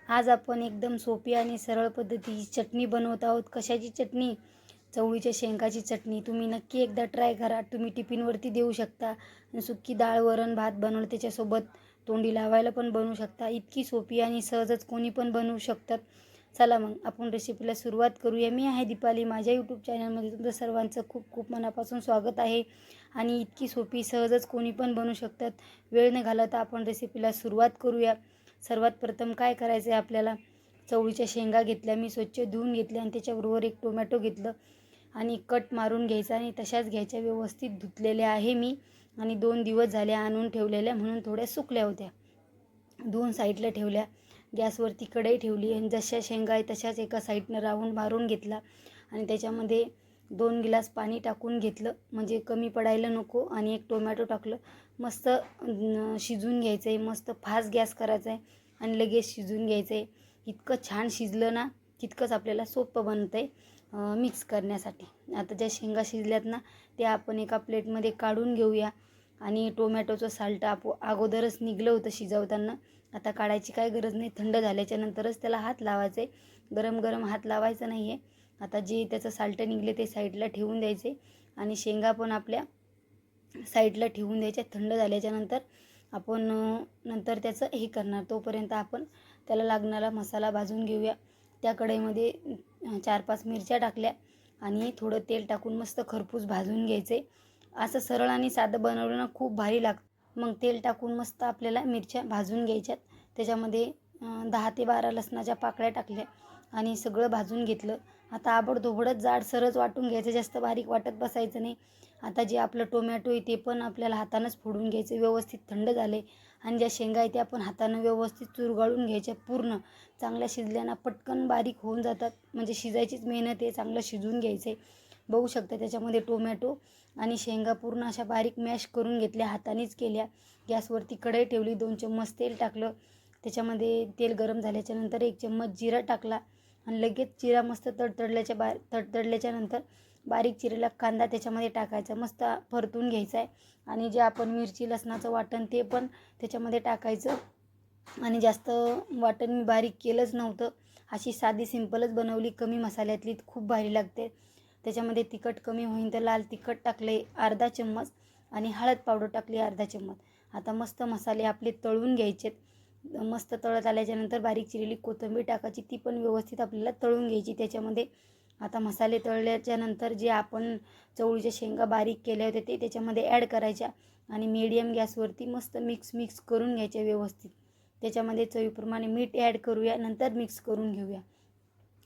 आज आपण एकदम सोपी आणि सरळ पद्धतीची चटणी बनवत आहोत. कशाची चटणी? चवळीच्या शेंगाची चटणी. तुम्ही नक्की एकदा ट्राय करा. तुम्ही टिफिनवरती देऊ शकता. सुकी डाळ, वरण, भात बनवलं त्याच्यासोबत तोंडी लावायला पण बनवू शकता. इतकी सोपी आणि सहजच कोणी पण बनवू शकतात. चला मग आपण रेसिपीला सुरुवात करूया. मी आहे दीपाली. माझ्या यूट्यूब चॅनलमध्ये तुमचं सर्वांचं खूप खूप मनापासून स्वागत आहे. आणि इतकी सोपी सहजच कोणी पण बनवू शकतात. वेळ न घालवता आपण रेसिपीला सुरुवात करूया. सर्वात प्रथम काय करायचं आहे आपल्याला? चवळीच्या शेंगा घेतल्या, मी स्वच्छ धुवून घेतल्या आणि त्याच्याबरोबर एक टोमॅटो घेतलं आणि कट मारून घ्यायचा आणि तशाच घ्यायच्या. व्यवस्थित धुतलेल्या आहे मी आणि 2 दिवस झाले आणून ठेवलेल्या, म्हणून थोड्या सुकल्या होत्या. धुवून साईडला ठेवल्या. गॅसवरती कढई ठेवली आणि जशा शेंगा आहे तशाच एका साईडनं राऊंड मारून घेतला आणि त्याच्यामध्ये 2 गिलास पाणी टाकून घेतलं, म्हणजे कमी पडायला नको. आणि एक टोमॅटो टाकलं. मस्त शिजून घ्यायचं आहे. मस्त फास्ट गॅस करायचा आहे आणि लगेच शिजून घ्यायचं आहे. इतकं छान शिजलं ना तितकंच आपल्याला सोपं बनतं आहे मिक्स करण्यासाठी. आता ज्या शेंगा शिजल्यात ना त्या आपण एका प्लेटमध्ये काढून घेऊया. आणि टोमॅटोचं साल्ट अगोदरच निघलं होतं शिजवताना. आता काढायची काय गरज नाही. थंड झाल्याच्या नंतरच त्याला हात लावायचे. गरम गरम हात लावायचा नाही आहे. आता जे त्याचं साल्ट निघले ते साईडला ठेवून द्यायचे आणि शेंगा पण आपल्या साईडला ठेवून द्यायच्या. थंड झाल्याच्या नंतर आपण नंतर त्याचं हे करणार. तोपर्यंत आपण त्याला लागणारा मसाला भाजून घेऊया. त्या कढईमध्ये 4-5 मिरच्या टाकल्या आणि थोडं तेल टाकून मस्त खरपूस भाजून घ्यायचे. असं सरळ आणि साधं बनवलं ना खूप भारी लागतं. मग तेल टाकून मस्त आपल्याला मिरच्या भाजून घ्यायच्यात. त्याच्यामध्ये 10 ते 12 लसणाच्या पाकळ्या टाकल्या आणि सगळं भाजून घेतलं. आता आबडधोबडच जाडसरच वाटून घ्यायचं, जास्त बारीक वाटत बसायचं नाही. आता जे आपलं टोमॅटो आहे ते पण आपल्याला हातानंच फोडून घ्यायचं. व्यवस्थित थंड झाले आणि ज्या शेंगा आहे त्या पण हातानं व्यवस्थित चुरगाळून घ्यायच्या. पूर्ण चांगल्या शिजल्यानं पटकन बारीक होऊन जातात. म्हणजे शिजायचीच मेहनत आहे, चांगलं शिजून घ्यायचं आहे. बघू शकता त्याच्यामध्ये टोमॅटो आणि शेंगा पूर्ण अशा बारीक मॅश करून घेतल्या, हातानेच केल्या. गॅसवरती कढई ठेवली, 2 चम्मच तेल टाकलं. त्याच्यामध्ये तेल गरम झाल्याच्या नंतर 1 चम्मच जिरा टाकला आणि लगेच जिरा मस्त तडतडल्याच्या नंतर बारीक चिरलेला कांदा त्याच्यामध्ये टाकायचा. मस्त परतून घ्यायचा आहे. आणि जे आपण मिरची लसणाचं वाटण ते पण त्याच्यामध्ये टाकायचं. आणि जास्त वाटण मी बारीक केलंच नव्हतं. अशी साधी सिंपलच बनवली, कमी मसाल्यातली, खूप भारी लागते. त्याच्यामध्ये तिखट कमी होईन तर लाल तिखट टाकले अर्धा चम्मच आणि हळद पावडर टाकली अर्धा चम्मच. आता मस्त मसाले आपले तळून घ्यायचेत. मस्त तळत आल्याच्यानंतर बारीक चिरलेली कोथिंबीर टाकायची, ती पण व्यवस्थित आपल्याला तळून घ्यायची त्याच्यामध्ये. आता मसाले तळल्याच्या नंतर जे आपण चवळीच्या शेंगा बारीक केल्या होत्या ते त्याच्यामध्ये ॲड करायच्या आणि मीडियम गॅसवरती मस्त मिक्स करून घ्यायच्या व्यवस्थित. त्याच्यामध्ये चवीप्रमाणे मीठ ॲड करूया, नंतर मिक्स करून घेऊया.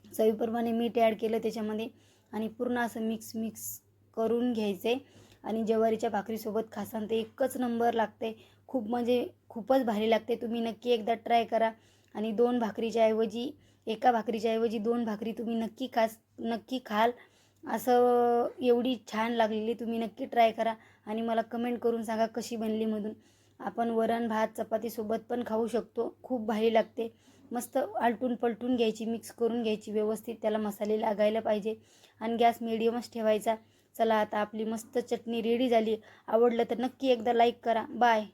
चवीप्रमाणे मीठ ॲड केलं त्याच्यामध्ये आणि पूर्ण असं मिक्स करून घ्यायचं आहे. आणि ज्वारीच्या भाकरीसोबत खासान ते एकच नंबर लागते. खूप म्हणजे खूपच भारी लागते. तुम्ही नक्की एकदा ट्राय करा. आणि 2 भाकरीच्या ऐवजी, एका भाकरीच्या ऐवजी 2 भाकरी तुम्ही नक्की खाल. असं एवढी छान लागलेली, तुम्ही नक्की ट्राय करा आणि मला कमेंट करून सांगा कशी बनली म्हणून. आपण वरण भात चपातीसोबत पण खाऊ शकतो. खूप भारी लागते. मस्त आलटून पलटून घ्यायची, मिक्स करून घ्यायची व्यवस्थित. त्याला मसाले लागायला पाहिजे आणि गॅस मिडियमच ठेवायचा. चला आता आपली मस्त चटणी रेडी झाली. आवडलं तर नक्की एकदा लाईक करा. बाय.